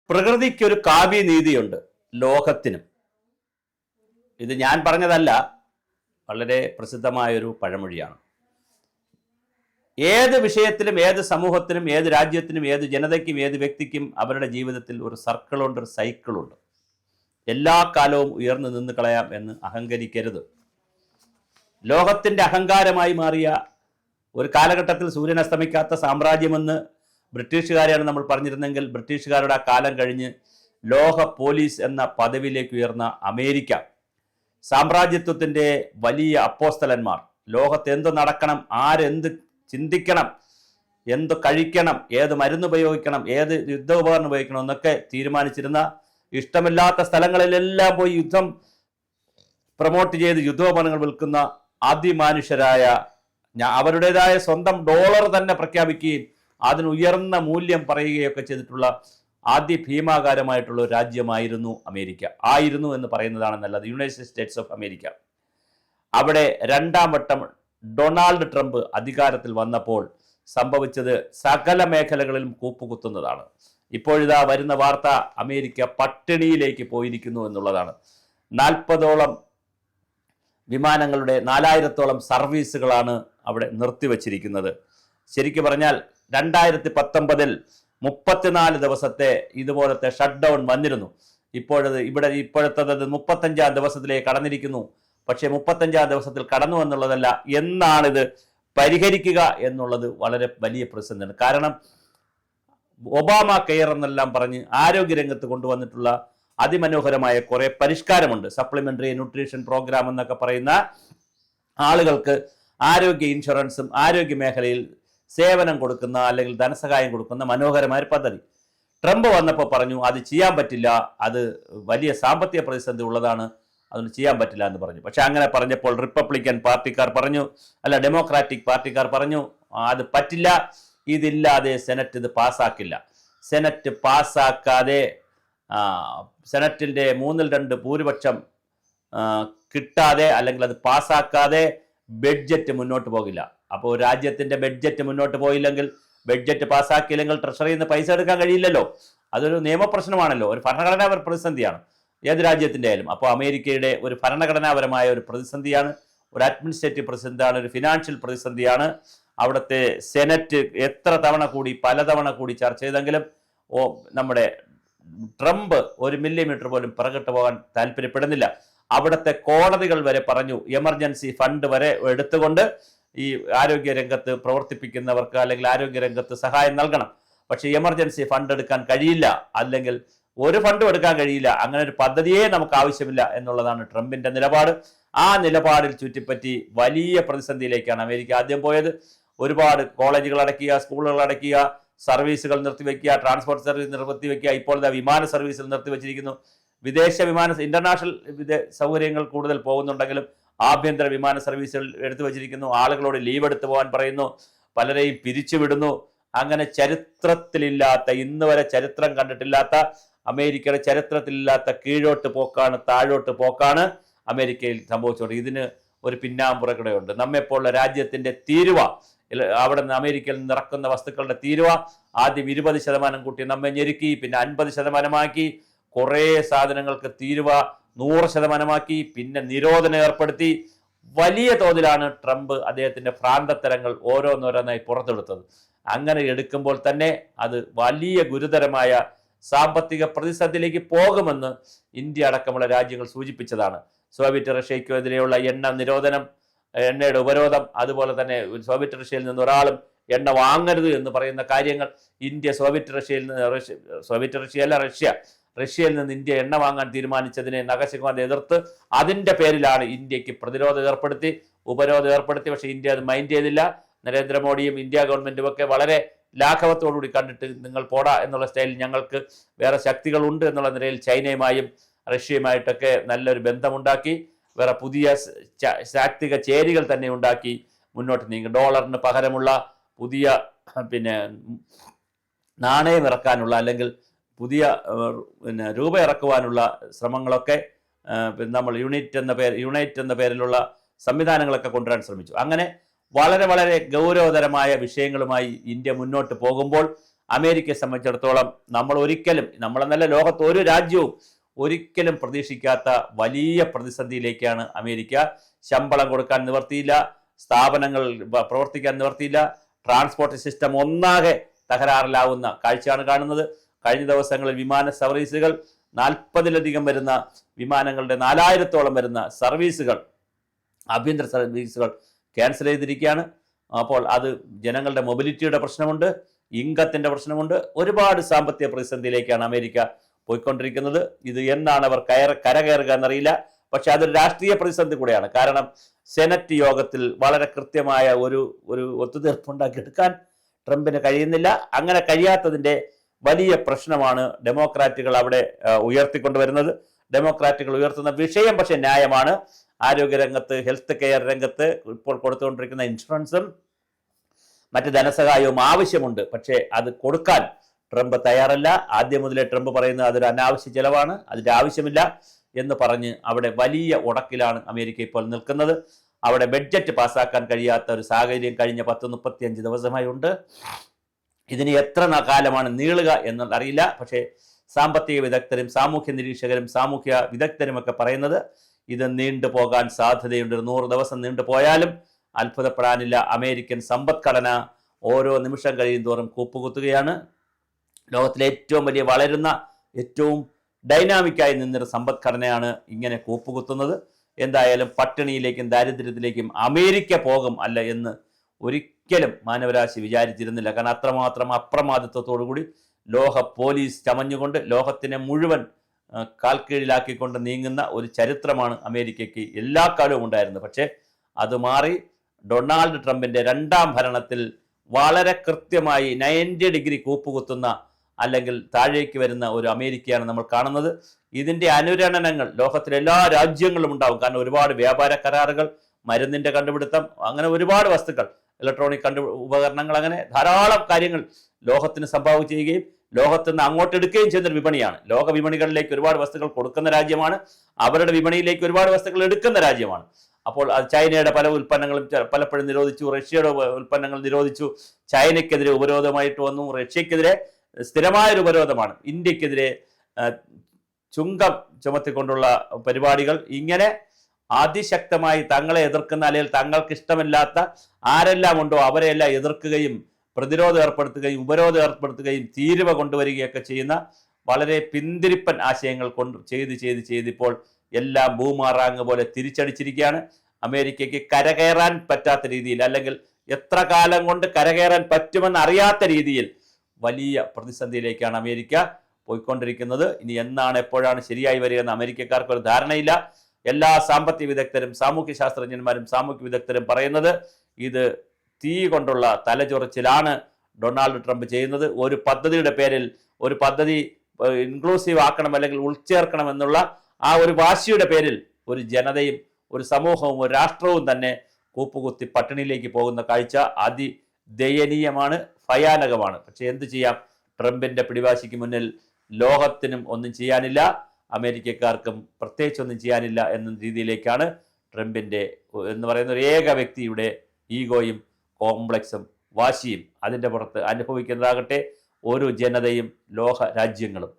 പ്രകൃതിക്കൊരു കാവ്യനീതിയുണ്ട്, ലോകത്തിനും. ഇത് ഞാൻ പറഞ്ഞതല്ല, വളരെ പ്രസിദ്ധമായൊരു പഴമൊഴിയാണ്. ഏത് വിഷയത്തിലും, ഏത് സമൂഹത്തിനും, ഏത് രാജ്യത്തിനും, ഏത് ജനതയ്ക്കും, ഏത് വ്യക്തിക്കും അവരുടെ ജീവിതത്തിൽ ഒരു സർക്കിളുണ്ട്, ഒരു സൈക്കിളുണ്ട്. എല്ലാ കാലവും ഉയർന്നു നിന്ന് കളയാം എന്ന് അഹങ്കരിക്കരുത്. ലോകത്തിൻ്റെ അഹങ്കാരമായി മാറിയ ഒരു കാലഘട്ടത്തിൽ സൂര്യൻ അസ്തമിക്കാത്ത സാമ്രാജ്യമെന്ന് ബ്രിട്ടീഷുകാരെയാണ് നമ്മൾ പറഞ്ഞിരുന്നെങ്കിൽ, ബ്രിട്ടീഷുകാരുടെ ആ കാലം കഴിഞ്ഞ് ലോക പോലീസ് എന്ന പദവിയിലേക്ക് ഉയർന്ന അമേരിക്ക, സാമ്രാജ്യത്വത്തിൻ്റെ വലിയ അപ്പോസ്തലന്മാർ, ലോകത്ത് എന്ത് നടക്കണം, ആരെന്ത് ചിന്തിക്കണം, എന്ത് കഴിക്കണം, ഏത് മരുന്ന് ഉപയോഗിക്കണം, ഏത് യുദ്ധോപകരണം ഉപയോഗിക്കണം എന്നൊക്കെ തീരുമാനിച്ചിരുന്ന, ഇഷ്ടമില്ലാത്ത സ്ഥലങ്ങളിലെല്ലാം പോയി യുദ്ധം പ്രൊമോട്ട് ചെയ്ത് യുദ്ധോപകരണങ്ങൾ വിൽക്കുന്ന അതിമാനുഷരായ, അവരുടേതായ സ്വന്തം ഡോളർ തന്നെ പ്രഖ്യാപിക്കുകയും അതിന് ഉയർന്ന മൂല്യം പറയുകയൊക്കെ ചെയ്തിട്ടുള്ള അതിഭീമാകാരമായിട്ടുള്ള ഒരു രാജ്യമായിരുന്നു അമേരിക്ക. ആയിരുന്നു എന്ന് പറയുന്നതാണ് നല്ലത്, യുണൈറ്റഡ് സ്റ്റേറ്റ്സ് ഓഫ് അമേരിക്ക. അവിടെ രണ്ടാം വട്ടം ഡൊണാൾഡ് ട്രംപ് അധികാരത്തിൽ വന്നപ്പോൾ സംഭവിച്ചത് സകല മേഖലകളിലും കൂപ്പുകുത്തുന്നതാണ്. ഇപ്പോഴിതാ വരുന്ന വാർത്ത, അമേരിക്ക പട്ടിണിയിലേക്ക് പോയിരിക്കുന്നു എന്നുള്ളതാണ്. 40ഓളം വിമാനങ്ങളുടെ 4000ഓളം സർവീസുകളാണ് അവിടെ നിർത്തിവച്ചിരിക്കുന്നത്. ശരിക്കു പറഞ്ഞാൽ 2019 34 ദിവസത്തെ ഇതുപോലത്തെ ഷട്ട് ഡൗൺ വന്നിരുന്നു. ഇപ്പോഴത്തത് 35 ദിവസത്തിലേക്ക് കടന്നിരിക്കുന്നു. പക്ഷേ 35 ദിവസത്തിൽ കടന്നു എന്നുള്ളതല്ല, എന്നാണിത് പരിഹരിക്കുക എന്നുള്ളത് വളരെ വലിയ പ്രതിസന്ധിയാണ്. കാരണം ഒബാമ കെയർ എന്നെല്ലാം പറഞ്ഞ് ആരോഗ്യരംഗത്ത് കൊണ്ടുവന്നിട്ടുള്ള അതിമനോഹരമായ കുറേ പരിഷ്കാരമുണ്ട്. സപ്ലിമെന്ററി ന്യൂട്രീഷൻ പ്രോഗ്രാം എന്നൊക്കെ പറയുന്ന ആളുകൾക്ക് ആരോഗ്യ ഇൻഷുറൻസും ആരോഗ്യ മേഖലയിൽ സേവനം കൊടുക്കുന്ന അല്ലെങ്കിൽ ധനസഹായം കൊടുക്കുന്ന മനോഹരമായ പദ്ധതി. ട്രംപ് വന്നപ്പോൾ പറഞ്ഞു അത് ചെയ്യാൻ പറ്റില്ല, അത് വലിയ സാമ്പത്തിക പ്രതിസന്ധി ഉള്ളതാണ്, അതൊന്നും ചെയ്യാൻ പറ്റില്ല എന്ന് പറഞ്ഞു. പക്ഷെ അങ്ങനെ പറഞ്ഞപ്പോൾ റിപ്പബ്ലിക്കൻ പാർട്ടിക്കാർ പറഞ്ഞു, അല്ല ഡെമോക്രാറ്റിക് പാർട്ടിക്കാർ പറഞ്ഞു അത് പറ്റില്ല, ഇതില്ലാതെ സെനറ്റ് ഇത് പാസ്സാക്കില്ല. സെനറ്റ് പാസ്സാക്കാതെ, സെനറ്റിൻ്റെ 2/3 ഭൂരിപക്ഷം കിട്ടാതെ അല്ലെങ്കിൽ അത് പാസ്സാക്കാതെ ബഡ്ജറ്റ് മുന്നോട്ട് പോകില്ല. അപ്പോൾ രാജ്യത്തിൻ്റെ ബഡ്ജറ്റ് മുന്നോട്ട് പോയില്ലെങ്കിൽ, ബഡ്ജറ്റ് പാസ്സാക്കിയില്ലെങ്കിൽ ട്രഷറിയിൽ നിന്ന് പൈസ എടുക്കാൻ കഴിയില്ലല്ലോ. അതൊരു നിയമപ്രശ്നമാണല്ലോ, ഒരു ഭരണഘടനാ പ്രതിസന്ധിയാണ് ഏത് രാജ്യത്തിൻ്റെ ആയാലും. അപ്പോൾ അമേരിക്കയുടെ ഒരു ഭരണഘടനാപരമായ ഒരു പ്രതിസന്ധിയാണ്, ഒരു അഡ്മിനിസ്ട്രേറ്റീവ് പ്രതിസന്ധിയാണ്, ഒരു ഫിനാൻഷ്യൽ പ്രതിസന്ധിയാണ്. അവിടുത്തെ സെനറ്റ് എത്ര തവണ കൂടി, പലതവണ കൂടി ചർച്ച ചെയ്തെങ്കിലും നമ്മുടെ ട്രംപ് 1 മില്ലിമീറ്റർ പോലും പിറകിട്ട് പോകാൻ താല്പര്യപ്പെടുന്നില്ല. അവിടുത്തെ കോടതികൾ വരെ പറഞ്ഞു എമർജൻസി ഫണ്ട് വരെ എടുത്തുകൊണ്ട് ഈ ആരോഗ്യരംഗത്ത് പ്രവർത്തിപ്പിക്കുന്നവർക്ക് അല്ലെങ്കിൽ ആരോഗ്യരംഗത്ത് സഹായം നൽകണം. പക്ഷേ എമർജൻസി ഫണ്ട് എടുക്കാൻ കഴിയില്ല, അല്ലെങ്കിൽ ഒരു ഫണ്ടും എടുക്കാൻ കഴിയില്ല, അങ്ങനെ ഒരു പദ്ധതിയെ നമുക്ക് ആവശ്യമില്ല എന്നുള്ളതാണ് ട്രംപിന്റെ നിലപാട്. ആ നിലപാടിൽ ചുറ്റിപ്പറ്റി വലിയ പ്രതിസന്ധിയിലേക്കാണ് അമേരിക്ക ആദ്യം പോയത്. ഒരുപാട് കോളേജുകൾ അടയ്ക്കുക, സ്കൂളുകൾ അടയ്ക്കുക, സർവീസുകൾ നിർത്തിവെക്കുക, ട്രാൻസ്പോർട്ട് സർവീസ് നിർത്തിവെക്കുക, ഇപ്പോൾ വിമാന സർവീസുകൾ നിർത്തിവെച്ചിരിക്കുന്നു. വിദേശ ഇന്റർനാഷണൽ സൗകര്യങ്ങൾ കൂടുതൽ പോകുന്നുണ്ടെങ്കിലും ആഭ്യന്തര വിമാന സർവീസുകൾ എടുത്തു വച്ചിരിക്കുന്നു. ആളുകളോട് ലീവ് എടുത്തു പോകാൻ പറയുന്നു, പലരെയും പിരിച്ചുവിടുന്നു. അങ്ങനെ ചരിത്രത്തിലില്ലാത്ത, ഇന്ന് വരെ ചരിത്രം കണ്ടിട്ടില്ലാത്ത, അമേരിക്കയുടെ ചരിത്രത്തിലില്ലാത്ത കീഴോട്ട് പോക്കാണ്, താഴോട്ട് പോക്കാണ് അമേരിക്കയിൽ സംഭവിച്ചുകൊണ്ട്. ഇതിന് ഒരു പിന്നാമ്പുറകടയുണ്ട്. നമ്മെപ്പോലുള്ള രാജ്യത്തിൻ്റെ തീരുവ, അവിടെ നിന്ന് അമേരിക്കയിൽ നിന്ന് ഇറക്കുന്ന വസ്തുക്കളുടെ തീരുവ ആദ്യം 20% കൂട്ടി നമ്മെ ഞെരുക്കി, പിന്നെ 50%ആക്കി, കുറേ സാധനങ്ങൾക്ക് തീരുവ 100%ആക്കി, പിന്നെ നിരോധനം ഏർപ്പെടുത്തി. വലിയ തോതിലാണ് ട്രംപ് അദ്ദേഹത്തിൻ്റെ ഭ്രാന്തത്തരങ്ങൾ ഓരോന്നോരോന്നായി പുറത്തെടുത്തത്. അങ്ങനെ എടുക്കുമ്പോൾ തന്നെ അത് വലിയ ഗുരുതരമായ സാമ്പത്തിക പ്രതിസന്ധിയിലേക്ക് പോകുമെന്ന് ഇന്ത്യ അടക്കമുള്ള രാജ്യങ്ങൾ സൂചിപ്പിച്ചതാണ്. സോവിയറ്റ് റഷ്യയ്ക്കെതിരെയുള്ള എണ്ണ നിരോധനം, എണ്ണയുടെ ഉപരോധം, അതുപോലെ തന്നെ സോവിയറ്റ് റഷ്യയിൽ നിന്ന് ഒരാളും എണ്ണ വാങ്ങരുത് എന്ന് പറയുന്ന കാര്യങ്ങൾ, ഇന്ത്യ റഷ്യയിൽ നിന്ന് ഇന്ത്യ എണ്ണ വാങ്ങാൻ തീരുമാനിച്ചതിനെ നഖശിഖാന്ത് എതിർത്ത് അതിൻ്റെ പേരിലാണ് ഇന്ത്യക്ക് പ്രതിരോധം ഏർപ്പെടുത്തി, ഉപരോധം ഏർപ്പെടുത്തി. പക്ഷേ ഇന്ത്യ അത് മൈൻഡ് ചെയ്തില്ല. നരേന്ദ്രമോദിയും ഇന്ത്യ ഗവൺമെൻറ്റും ഒക്കെ വളരെ ലാഘവത്തോടുകൂടി കണ്ടിട്ട് നിങ്ങൾ പോടാ എന്നുള്ള സ്റ്റൈലിൽ ഞങ്ങൾക്ക് വേറെ ശക്തികളുണ്ട് എന്നുള്ള നിലയിൽ ചൈനയുമായും റഷ്യയുമായിട്ടൊക്കെ നല്ലൊരു ബന്ധമുണ്ടാക്കി, വേറെ പുതിയ ശാക്തിക ചേരികൾ തന്നെ ഉണ്ടാക്കി മുന്നോട്ട് നീങ്ങി. ഡോളറിന് പകരമുള്ള പുതിയ നാണയം ഇറക്കാനുള്ള, അല്ലെങ്കിൽ പുതിയ രൂപ ഇറക്കുവാനുള്ള ശ്രമങ്ങളൊക്കെ നമ്മൾ യുണൈറ്റ് എന്ന പേരിലുള്ള സംവിധാനങ്ങളൊക്കെ കൊണ്ടുവരാൻ ശ്രമിച്ചു. അങ്ങനെ വളരെ വളരെ ഗൗരവതരമായ വിഷയങ്ങളുമായി ഇന്ത്യ മുന്നോട്ട് പോകുമ്പോൾ അമേരിക്കയെ സംബന്ധിച്ചിടത്തോളം നമ്മളെന്നല്ല ലോകത്ത് ഒരു രാജ്യവും ഒരിക്കലും പ്രതീക്ഷിക്കാത്ത വലിയ പ്രതിസന്ധിയിലേക്കാണ് അമേരിക്ക. ശമ്പളം കൊടുക്കാൻ നിവർത്തിയില്ല, സ്ഥാപനങ്ങൾ പ്രവർത്തിക്കാൻ നിവർത്തിയില്ല, ട്രാൻസ്പോർട്ട് സിസ്റ്റം ഒന്നാകെ തകരാറിലാവുന്ന കാഴ്ചയാണ് കാണുന്നത്. കഴിഞ്ഞ ദിവസങ്ങളിൽ വിമാന സർവീസുകൾ 40-ലധികം വരുന്ന വിമാനങ്ങളുടെ 4000-ഓളം വരുന്ന സർവീസുകൾ, ആഭ്യന്തര സർവീസുകൾ ക്യാൻസൽ ചെയ്തിരിക്കുകയാണ്. അപ്പോൾ അത് ജനങ്ങളുടെ മൊബിലിറ്റിയുടെ പ്രശ്നമുണ്ട്, ഇൻകത്തിൻ്റെ പ്രശ്നമുണ്ട്. ഒരുപാട് സാമ്പത്തിക പ്രതിസന്ധിയിലേക്കാണ് അമേരിക്ക പോയിക്കൊണ്ടിരിക്കുന്നത്. ഇത് എന്നാണ് അവർ കരകയറുക എന്നറിയില്ല. പക്ഷെ അതൊരു രാഷ്ട്രീയ പ്രതിസന്ധി കൂടെയാണ്. കാരണം സെനറ്റ് യോഗത്തിൽ വളരെ കൃത്യമായ ഒരു ഒത്തുതീർപ്പുണ്ടാക്കിയെടുക്കാൻ ട്രംപിന് കഴിയുന്നില്ല. അങ്ങനെ കഴിയാത്തതിൻ്റെ വലിയ പ്രശ്നമാണ് ഡെമോക്രാറ്റുകൾ അവിടെ ഉയർത്തിക്കൊണ്ടുവരുന്നത്. ഡെമോക്രാറ്റുകൾ ഉയർത്തുന്ന വിഷയം പക്ഷേ ന്യായമാണ്. ആരോഗ്യരംഗത്ത്, ഹെൽത്ത് കെയർ രംഗത്ത് ഇപ്പോൾ കൊടുത്തുകൊണ്ടിരിക്കുന്ന ഇൻഷുറൻസും മറ്റ് ധനസഹായവും ആവശ്യമുണ്ട്. പക്ഷേ അത് കൊടുക്കാൻ ട്രംപ് തയ്യാറല്ല. ആദ്യം മുതലേ ട്രംപ് പറയുന്നത് അതൊരു അനാവശ്യ ചെലവാണ്, അതിൻ്റെ ആവശ്യമില്ല എന്ന് പറഞ്ഞ് അവിടെ വലിയ ഉടക്കിലാണ് അമേരിക്ക ഇപ്പോൾ നിൽക്കുന്നത്. അവിടെ ബഡ്ജറ്റ് പാസ്സാക്കാൻ കഴിയാത്ത ഒരു സാഹചര്യം കഴിഞ്ഞ 10-35 ദിവസമായി ഉണ്ട്. ഇതിന് എത്ര കാലമാണ് നീളുക എന്നറിയില്ല. പക്ഷേ സാമ്പത്തിക വിദഗ്ധരും സാമൂഹ്യ നിരീക്ഷകരും സാമൂഹ്യ വിദഗ്ധരുമൊക്കെ പറയുന്നത് ഇത് നീണ്ടുപോകാൻ സാധ്യതയുണ്ട്. 100 ദിവസം നീണ്ടുപോയാലും അത്ഭുതപ്പെടാനില്ല. അമേരിക്കൻ സമ്പദ്ഘടന ഓരോ നിമിഷം കഴിയും തോറും കൂപ്പുകുത്തുകയാണ്. ലോകത്തിലെ ഏറ്റവും വലിയ വളരുന്ന, ഏറ്റവും ഡൈനാമിക്കായി നിന്നൊരു സമ്പദ്ഘടനയാണ് ഇങ്ങനെ കൂപ്പുകുത്തുന്നത്. എന്തായാലും പട്ടിണിയിലേക്കും ദാരിദ്ര്യത്തിലേക്കും അമേരിക്ക പോകും അല്ല എന്ന് ഒരിക്കലും മാനവരാശി വിചാരിച്ചിരുന്നില്ല. കാരണം അത്രമാത്രം അപ്രമാദിത്വത്തോടുകൂടി ലോക പോലീസ് ചമഞ്ഞുകൊണ്ട് ലോകത്തിനെ മുഴുവൻ കാൽക്കീഴിലാക്കിക്കൊണ്ട് നീങ്ങുന്ന ഒരു ചരിത്രമാണ് അമേരിക്കയ്ക്ക് എല്ലാ കാലവും ഉണ്ടായിരുന്നത്. പക്ഷേ അത് മാറി ഡൊണാൾഡ് ട്രംപിൻ്റെ 2ാം ഭരണത്തിൽ വളരെ കൃത്യമായി 90 ഡിഗ്രി കൂപ്പുകുത്തുന്ന അല്ലെങ്കിൽ താഴേക്ക് വരുന്ന ഒരു അമേരിക്കയാണ് നമ്മൾ കാണുന്നത്. ഇതിൻ്റെ അനുരണനങ്ങൾ ലോകത്തിലെ എല്ലാ രാജ്യങ്ങളും ഉണ്ടാവും. കാരണം ഒരുപാട് വ്യാപാര കരാറുകൾ, മരുന്നിൻ്റെ കണ്ടുപിടുത്തം, അങ്ങനെ ഒരുപാട് വസ്തുക്കൾ, ഇലക്ട്രോണിക് ഉപകരണങ്ങൾ, അങ്ങനെ ധാരാളം കാര്യങ്ങൾ ലോകത്തിന് സംഭാവന ചെയ്യുകയും ലോകത്ത് നിന്ന് അങ്ങോട്ട് എടുക്കുകയും ചെയ്യുന്നൊരു വിപണിയാണ്. ലോക വിപണികളിലേക്ക് ഒരുപാട് വസ്തുക്കൾ കൊടുക്കുന്ന രാജ്യമാണ്, അവരുടെ വിപണിയിലേക്ക് ഒരുപാട് വസ്തുക്കൾ എടുക്കുന്ന രാജ്യമാണ്. അപ്പോൾ അത് ചൈനയുടെ പല ഉൽപ്പന്നങ്ങളും പലപ്പോഴും നിരോധിച്ചു, റഷ്യയുടെ ഉൽപ്പന്നങ്ങൾ നിരോധിച്ചു, ചൈനയ്ക്കെതിരെ ഉപരോധമായിട്ട് വന്നു, റഷ്യക്കെതിരെ സ്ഥിരമായൊരു ഉപരോധമാണ്, ഇന്ത്യക്കെതിരെ ചുങ്കം ചുമത്തിക്കൊണ്ടുള്ള പരിപാടികൾ. ഇങ്ങനെ അതിശക്തമായി തങ്ങളെ എതിർക്കുന്ന അല്ലെങ്കിൽ തങ്ങൾക്ക് ഇഷ്ടമില്ലാത്ത ആരെല്ലാം ഉണ്ടോ അവരെല്ലാം എതിർക്കുകയും പ്രതിരോധം ഏർപ്പെടുത്തുകയും ഉപരോധം ഏർപ്പെടുത്തുകയും തീരുവ കൊണ്ടുവരികയൊക്കെ ചെയ്യുന്ന വളരെ പിന്തിരിപ്പൻ ആശയങ്ങൾ ചെയ്തിപ്പോൾ എല്ലാം ബൂമാറാങ് പോലെ തിരിച്ചടിച്ചിരിക്കുകയാണ്. അമേരിക്കയ്ക്ക് കരകയറാൻ പറ്റാത്ത രീതിയിൽ, അല്ലെങ്കിൽ എത്ര കാലം കൊണ്ട് കരകയറാൻ പറ്റുമെന്ന് അറിയാത്ത രീതിയിൽ വലിയ പ്രതിസന്ധിയിലേക്കാണ് അമേരിക്ക പോയിക്കൊണ്ടിരിക്കുന്നത്. ഇനി എന്നാണ് എപ്പോഴാണ് ശരിയായി വരിക എന്ന് അമേരിക്കക്കാർക്ക് ഒരു ധാരണയില്ല. എല്ലാ സാമ്പത്തിക വിദഗ്ധരും സാമൂഹ്യ ശാസ്ത്രജ്ഞന്മാരും സാമൂഹ്യ വിദഗ്ധരും പറയുന്നത് ഇത് തീ കൊണ്ടുള്ള തലചൊറിച്ചിലാണ് ഡൊണാൾഡ് ട്രംപ് ചെയ്യുന്നത്. ഒരു പദ്ധതിയുടെ പേരിൽ, ഒരു പദ്ധതി ഇൻക്ലൂസീവ് ആക്കണം അല്ലെങ്കിൽ ഉൾച്ചേർക്കണം എന്നുള്ള ആ ഒരു വാശിയുടെ പേരിൽ ഒരു ജനതയും ഒരു സമൂഹവും ഒരു രാഷ്ട്രവും തന്നെ കൂപ്പുകുത്തി പട്ടിണിയിലേക്ക് പോകുന്ന കാഴ്ച അതിദയനീയമാണ്, ഭയാനകമാണ്. പക്ഷെ എന്ത് ചെയ്യാം, ട്രംപിൻ്റെ പിടിവാശിക്ക് മുന്നിൽ ലോകത്തിനും ഒന്നും ചെയ്യാനില്ല, അമേരിക്കക്കാർക്കും പ്രത്യേകിച്ച് ഒന്നും ചെയ്യാനില്ല എന്ന രീതിയിലേക്കാണ് ട്രംപിൻ്റെ എന്ന് പറയുന്ന ഒരു ഏക വ്യക്തിയുടെ ഈഗോയും കോംപ്ലക്സും വാശിയും അതിൻ്റെ പുറത്ത് അനുഭവിക്കുന്നതാകട്ടെ ഒരു ജനതയും ലോക രാജ്യങ്ങളും.